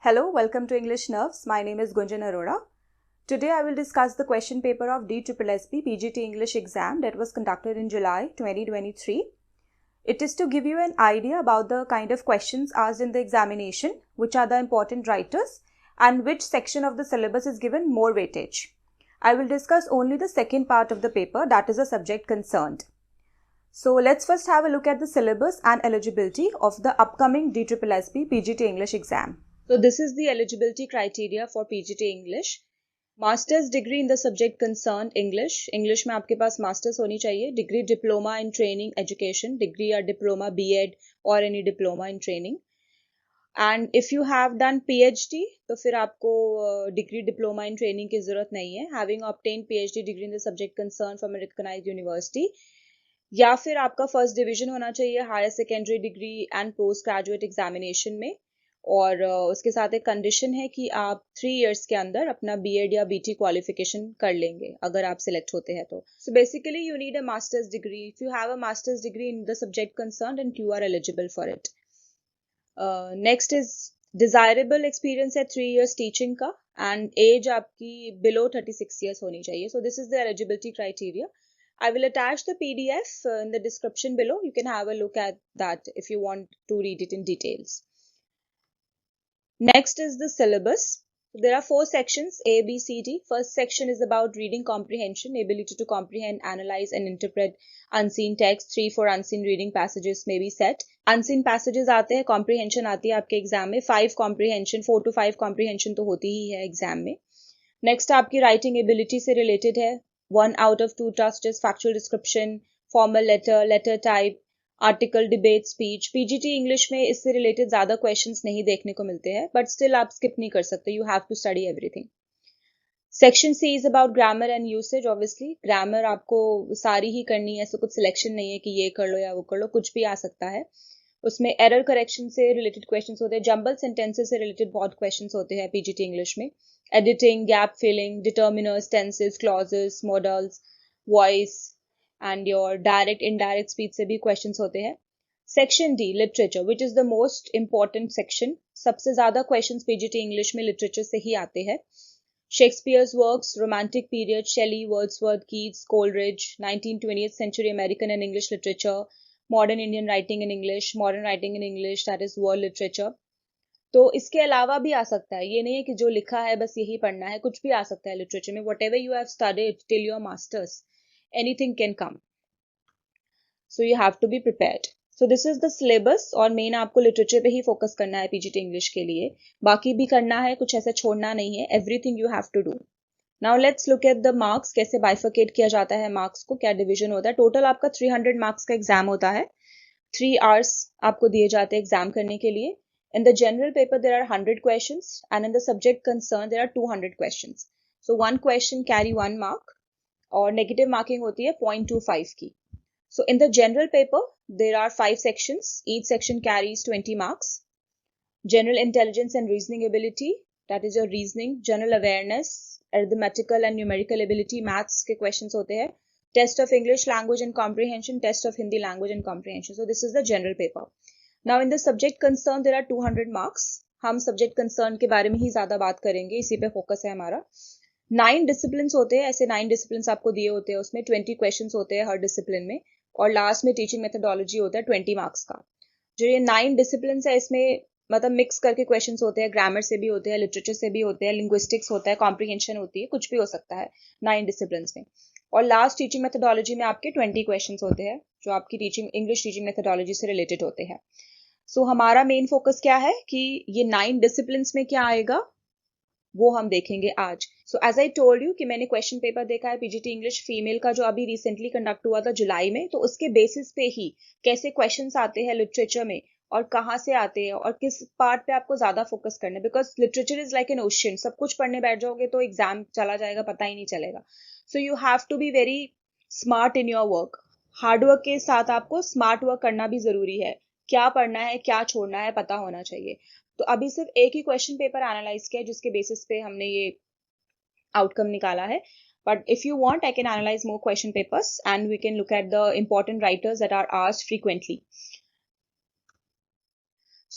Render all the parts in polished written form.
Hello, welcome to English Nerves. My name is Gunjan Arora. Today I will discuss the question paper of DSSSB PGT English exam that was conducted in July 2023. It is to give you an idea about the kind of questions asked in the examination, which are the important writers, and which section of the syllabus is given more weightage. I will discuss only the second part of the paper, that is the subject concerned. So let's first have a look at the syllabus and eligibility of the upcoming DSSSB PGT English exam. So this is the eligibility criteria for PGT English. Master's degree in the subject concerned English. English में आपके पास master's होनी चाहिए. Degree diploma in training education. Degree या diploma B.Ed or any diploma in training. And if you have done PhD तो फिर आपको degree diploma in training की ज़रूरत नहीं है. Having obtained PhD degree in the subject concerned from a recognized university. या फिर आपका फर्स्ट डिवीजन होना चाहिए higher secondary degree and post graduate examination में. और उसके साथ एक कंडीशन है कि आप 3 इयर्स के अंदर अपना बीएड या बीटी क्वालिफिकेशन कर लेंगे अगर आप सिलेक्ट होते हैं तो. So basically you need a masters degree. If you have a masters degree in the subject concerned and you are eligible for it. Next is desirable experience है 3 years teaching का and age आपकी below 36 years होनी चाहिए. So this is the eligibility criteria. I will attach the PDF in the description below. You can have a look at that if you want to read it in details. Next is the syllabus. There are 4 sections A, B, C, D. First section is about reading comprehension, ability to comprehend, analyze and interpret unseen text. 3 for unseen reading passages may be set. Unseen passages आते हैं, comprehension आती है आपके exam में. 5 comprehension, 4 to 5 comprehension तो होती ही है exam में. Next आपकी writing ability से related है. 1 out of 2 tasks, factual description, formal letter, letter type, article, debate, speech. PGT English में इससे related ज़्यादा questions नहीं देखने को मिलते हैं, but still आप skip नहीं कर सकते. You have to study everything. Section C is about grammar and usage. Obviously, grammar आपको सारी ही करनी है, ऐसा कुछ selection नहीं है कि ये कर लो या वो कर लो, कुछ भी आ सकता है. उसमें error correction से related questions होते हैं, jumble sentences से related बहुत questions होते हैं PGT English में. Editing, gap filling, determiners, tenses, clauses, modals, voice and your direct indirect speech से भी questions होते हैं. Section D, literature, which is the most important section. सबसे ज़्यादा questions PGT English में literature से ही आते हैं. Shakespeare's works, romantic period, Shelley, Wordsworth, Keats, Coleridge, 19th-20th century American and English literature, modern Indian writing in English, modern writing in English, that is world literature. तो इसके अलावा भी आ सकता है, ये नहीं है कि जो लिखा है बस यही पढ़ना है, कुछ भी आ सकता है लिटरेचर में. whatever you have studied till your masters, anything can come. So you have to be prepared. So this is the syllabus और मेन आपको लिटरेचर पे ही फोकस करना है पीजीटी इंग्लिश के लिए. बाकी भी करना है, कुछ ऐसा छोड़ना नहीं है. Everything you have to do. Now let's look at the marks. कैसे बाइफरकेट किया जाता है मार्क्स को, क्या डिवीजन होता है. टोटल आपका 300 मार्क्स का एग्जाम होता है. 3 आवर्स आपको दिए जाते हैं एग्जाम करने के लिए. In the general paper, there are 100 questions and in the subject concerned, there are 200 questions. So, one question carry 1 mark और negative marking होती है 0.25 की. So, in the general paper, there are 5 sections. Each section carries 20 marks. General intelligence and reasoning ability, that is your reasoning, general awareness, arithmetical and numerical ability, maths के questions होते हैं. Test of English language and comprehension, test of Hindi language and comprehension. So, this is the general paper. Now in the subject concern there are 200 marks. हम subject concern के बारे में ही ज़्यादा बात करेंगे, इसी पे फोकस है हमारा. 9 disciplines होते हैं, ऐसे 9 disciplines आपको दिए होते हैं, उसमें 20 questions होते हैं हर discipline में और लास्ट में teaching methodology होता है 20 marks का. जो ये 9 disciplines है इसमें मतलब मिक्स करके क्वेश्चंस होते हैं, ग्रामर से भी होते हैं, लिटरेचर से भी होते हैं, लिंग्विस्टिक्स होता है, कॉम्प्रिहेंशन होती है, कुछ भी हो सकता है 9 डिसिप्लिन्स में. और लास्ट टीचिंग मेथोडोलॉजी में आपके 20 क्वेश्चंस होते हैं जो आपकी टीचिंग इंग्लिश टीचिंग मेथोडोलॉजी से रिलेटेड होते हैं. सो हमारा मेन फोकस क्या है कि ये 9 डिसिप्लिन्स में क्या आएगा वो हम देखेंगे आज. So as I told you कि मैंने क्वेश्चन पेपर देखा है पीजीटी इंग्लिश फीमेल का जो अभी रिसेंटली कंडक्ट हुआ था जुलाई में, तो उसके बेसिस पे ही कैसे क्वेश्चंस आते हैं लिटरेचर में और कहाँ से आते हैं और किस पार्ट पे आपको ज्यादा फोकस करना है. Because literature is like an ocean, सब कुछ पढ़ने बैठ जाओगे तो एग्जाम चला जाएगा, पता ही नहीं चलेगा. So you have to be very smart in your work. Hard work के साथ आपको स्मार्ट वर्क करना भी जरूरी है. क्या पढ़ना है, क्या छोड़ना है, पता होना चाहिए. तो अभी सिर्फ एक ही क्वेश्चन पेपर एनालाइज किया जिसके बेसिस पे हमने ये आउटकम निकाला है. But if you want, I can analyze more question papers and we can look at the important writers that are asked frequently.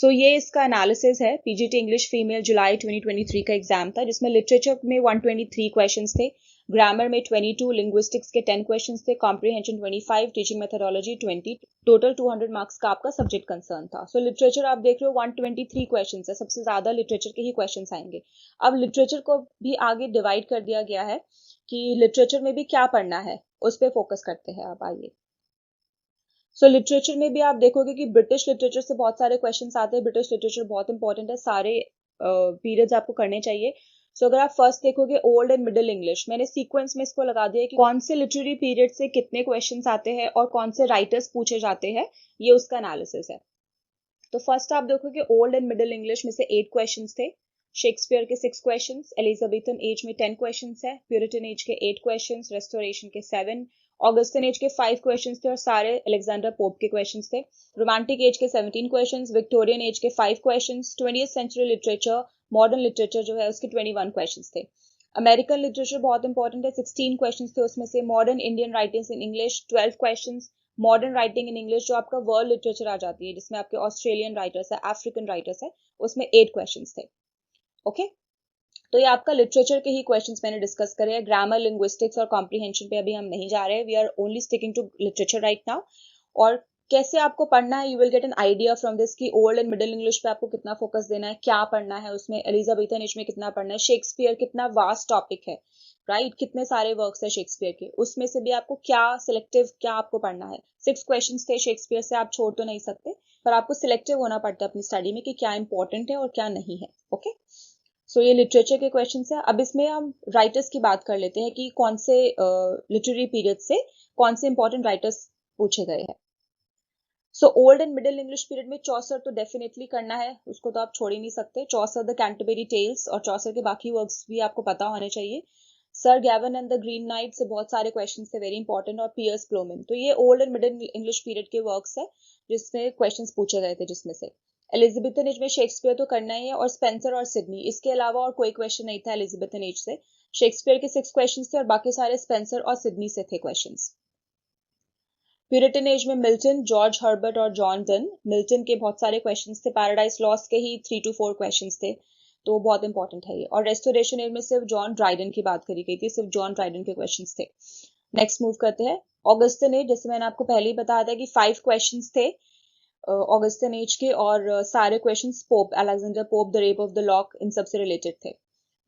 सो ये इसका एनालिसिस है। पीजीटी इंग्लिश फीमेल जुलाई 2023 का एग्जाम था, जिसमें लिटरेचर में 123 क्वेश्चंस थे, ग्रामर में 22, लिंग्विस्टिक्स के 10 क्वेश्चंस थे, comprehension 25, teaching methodology 20, total 200 marks का आपका सब्जेक्ट कंसर्न था। सो लिटरेचर आप देख रहे हो 123 क्वेश्चंस है, सबसे ज्यादा लिटरेचर के ही क्वेश्चंस आएंगे। अब लिटरेचर को भी आगे डिवाइड कर दिया गया है कि लिटरेचर में भी क्या पढ़ना है, उस पर फोकस करते हैं। अब आइए, सो लिटरेचर में भी आप देखोगे कि ब्रिटिश लिटरेचर से बहुत सारे क्वेश्चंस आते हैं। ब्रिटिश लिटरेचर बहुत इंपॉर्टेंट है, सारे पीरियड्स आपको करने चाहिए। सो अगर आप फर्स्ट देखोगे ओल्ड एंड मिडिल इंग्लिश, मैंने सीक्वेंस में इसको लगा दिया है कि कौन से लिटरेरी पीरियड से कितने क्वेश्चंस आते हैं और कौन से राइटर्स पूछे जाते हैं, ये उसका एनालिसिस है। तो फर्स्ट आप देखोगे ओल्ड एंड मिडिल इंग्लिश में से 8 क्वेश्चंस थे, शेक्सपियर के 6 क्वेश्चंस, एलिजाबेथन एज में 10 क्वेश्चंस है, प्यूरिटन एज के 8 क्वेश्चंस, रेस्टोरेशन के 7, ऑगस्टन एज के 5 क्वेश्चंस थे और सारे अलेक्जेंडर पोप के क्वेश्चंस थे, रोमांटिक एज के 17 क्वेश्चंस, विक्टोरियन एज के 5 questions, 20th century literature, modern literature जो है उसके 21 क्वेश्चंस थे। अमेरिकन लिटरेचर बहुत इंपॉर्टेंट है, 16 क्वेश्चंस थे उसमें से, modern Indian writings in English 12 questions, modern writing in English जो आपका वर्ल्ड लिटरेचर आ जाती है, जिसमें आपके ऑस्ट्रेलियन राइटर्स है, अफ्रीकन राइटर्स है, उसमें 8 क्वेश्चंस थे। ओके, तो ये आपका लिटरेचर के ही क्वेश्चंस मैंने डिस्कस करे हैं। ग्रामर, लिंग्विस्टिक्स और कॉम्प्रिहेंशन पे अभी हम नहीं जा रहे हैं, we are only sticking to literature right now. और कैसे आपको पढ़ना है, you will get an idea from this कि ओल्ड एंड मिडिल इंग्लिश पे आपको कितना फोकस देना है, क्या पढ़ना है उसमें, एलिजाबेथन एज में कितना पढ़ना है, शेक्सपियर कितना वास्ट टॉपिक है, राइट, कितने सारे वर्क्स है शेक्सपियर के, उसमें से भी आपको क्या सिलेक्टिव क्या आपको पढ़ना है। 6 क्वेश्चंस थे शेक्सपियर से, आप छोड़ तो नहीं सकते, पर आपको सिलेक्टिव होना पड़ता है अपनी स्टडी में कि क्या इंपॉर्टेंट है और क्या नहीं है। ओके, सो ये लिटरेचर के क्वेश्चन है। अब इसमें हम राइटर्स की बात कर लेते हैं कि कौन से लिटरेरी पीरियड से कौन से इंपॉर्टेंट राइटर्स पूछे गए हैं। So old and middle English period में चौसर तो डेफिनेटली करना है, उसको तो आप छोड़ ही नहीं सकते। चौसर द कैंटरबरी टेल्स और चौसर के बाकी वर्क्स भी आपको पता होने चाहिए। Sir Gawain and the Green Knight से बहुत सारे क्वेश्चन थे, वेरी इंपॉर्टेंट, और पियर्स प्लोमिन। तो ये old and middle English period के वर्क्स है जिसमें क्वेश्चन पूछे गए थे, जिसमें से एलिजाबेथन एज में शेक्सपियर तो करना ही है, और स्पेंसर और सिडनी, इसके अलावा और कोई क्वेश्चन नहीं था एलिजाबेथन एज से। शेक्सपियर के 6 क्वेश्चन थे और बाकी सारे स्पेंसर और सिडनी से थे क्वेश्चन। प्यूरिटन एज में मिल्टन, जॉर्ज हर्बर्ट और जॉन डन, मिल्टन के बहुत सारे क्वेश्चंस थे, पैराडाइज लॉस्ट के ही 3 to 4 क्वेश्चंस थे, तो बहुत इंपॉर्टेंट है ये। और रेस्टोरेशन एज में सिर्फ जॉन ड्राइडन की बात करी गई थी, सिर्फ जॉन ड्राइडन के क्वेश्चंस थे। नेक्स्ट मूव करते हैं ऑगस्टन एज, जैसे मैंने आपको पहले ही बताया था कि 5 क्वेश्चंस थे ऑगस्टन एज के, और सारे questions Pope, Alexander Pope, the Rape of the Lock, इन सबसे रिलेटेड थे।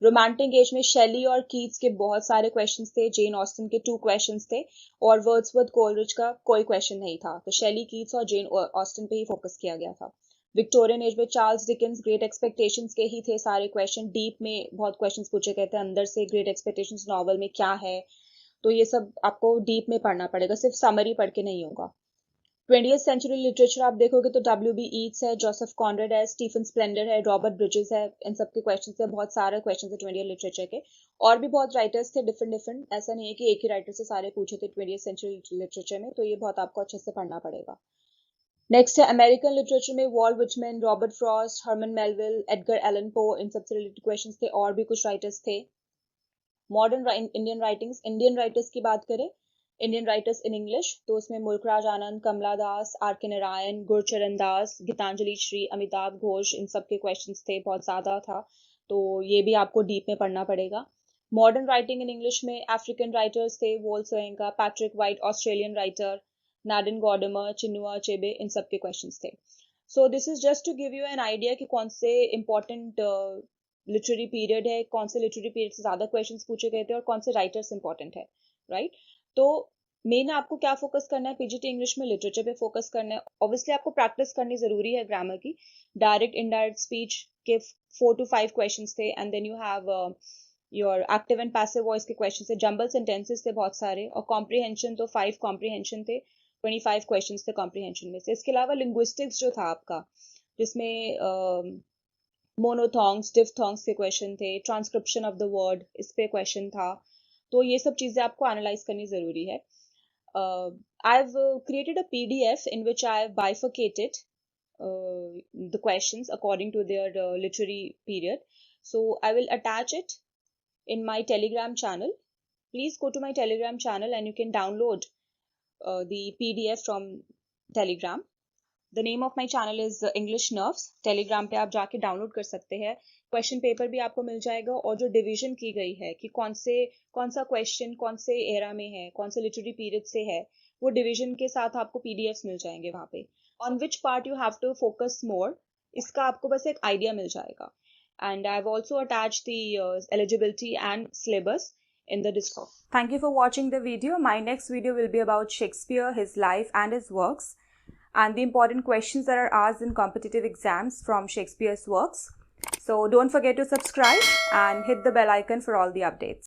रोमांटिक एज में शेली और कीट्स के बहुत सारे क्वेश्चंस थे, जेन ऑस्टन के 2 क्वेश्चंस थे, और वर्ड्सवर्थ कोलरिज का कोई क्वेश्चन नहीं था। तो शेली, कीट्स और जेन ऑस्टन पे ही फोकस किया गया था। विक्टोरियन एज में चार्ल्स डिकेंस, ग्रेट एक्सपेक्टेशंस के ही थे सारे क्वेश्चन, डीप में बहुत क्वेश्चंस पूछे गए थे अंदर से, ग्रेट एक्सपेक्टेशंस नॉवल में क्या है, तो ये सब आपको डीप में पढ़ना पड़ेगा, सिर्फ समरी पढ़ के नहीं होगा। 20th सेंचुरी लिटरेचर आप देखोगे तो W.B. ईट्स है, जोसेफ कॉनरेड है, स्टीफन स्प्लेंडर है, रॉबर्ट ब्रिजेस है, इन सब के क्वेश्चन है, बहुत सारे क्वेश्चन है 20th लिटरेचर के। और भी बहुत राइटर्स थे डिफरेंट, ऐसा नहीं है कि एक ही राइटर से सारे पूछे थे 20th सेंचुरी लिटरेचर में, तो ये बहुत आपको अच्छे से पढ़ना पड़ेगा। नेक्स्ट है अमेरिकन लिटरेचर में Walt Whitman, Robert Frost, Herman Melville, Edgar Allan Poe, इन सबसे रिलेटेड क्वेश्चन थे, और भी कुछ राइटर्स थे। Modern Indian writings, Indian writers की बात करें, इंडियन राइटर्स इन इंग्लिश, तो उसमें मुल्कराज आनंद, कमला दास, आर के नारायण, गुरचरण दास, गीतांजलि श्री, अमिताभ घोष, इन सब के क्वेश्चंस थे, बहुत ज्यादा था, तो ये भी आपको डीप में पढ़ना पड़ेगा। मॉडर्न राइटिंग इन इंग्लिश में अफ्रीकन राइटर्स थे, Wole Soyinka, Patrick White, Australian writer, Nadine Gordimer, Chinua Achebe, इन सब के क्वेश्चंस थे। So this is just to give you an idea कि कौन से इंपॉर्टेंट लिटरेरी पीरियड है, कौन से लिटरेरी पीरियड से ज्यादा क्वेश्चंस पूछे गए थे और कौन से राइटर्स इंपॉर्टेंट है, राइट। तो मेन आपको क्या फोकस करना है, पीजीटी इंग्लिश में लिटरेचर पे फोकस करना है। ऑब्वियसली आपको प्रैक्टिस करनी जरूरी है ग्रामर की। डायरेक्ट इनडायरेक्ट स्पीच के 4 to 5 क्वेश्चंस थे, and then you have your active and passive voice के क्वेश्चन थे, जंबल सेंटेंसेस थे बहुत सारे, और कॉम्प्रिहेंशन तो 5 कॉम्प्रिहेंशन थे, 25 क्वेश्चन थे कॉम्प्रिहेंशन में से। इसके अलावा लिंग्विस्टिक्स जो था आपका, जिसमें मोनोथॉन्ग्स, डिफ्थॉन्ग्स के क्वेश्चन थे, ट्रांसक्रिप्शन ऑफ द वर्ड, इस पे क्वेश्चन था, तो ये सब चीजें आपको एनालाइज करनी जरूरी है। I've created a PDF in which I've bifurcated the questions according to their literary period. So I will attach it in my Telegram channel. Please go to my Telegram channel and you can download the PDF from Telegram. The name of my channel is English nerves. Telegram पे आप जाके download कर सकते हैं. Question paper भी आपको मिल जाएगा और जो डिवीजन की गई है कि कौन सा क्वेश्चन कौन से एरा में है, कौन से लिटरेरी पीरियड से है, वो डिवीजन के साथ आपको पीडीएफ्स मिल जाएंगे वहाँ पे. On which part you have to focus more, इसका आपको बस एक आइडिया मिल जाएगा. And I've also attached the eligibility and syllabus in the Discord. Thank you for watching the video. My next video will be about Shakespeare, his life and his works, and the important questions that are asked in competitive exams from Shakespeare's works. So don't forget to subscribe and hit the bell icon for all the updates.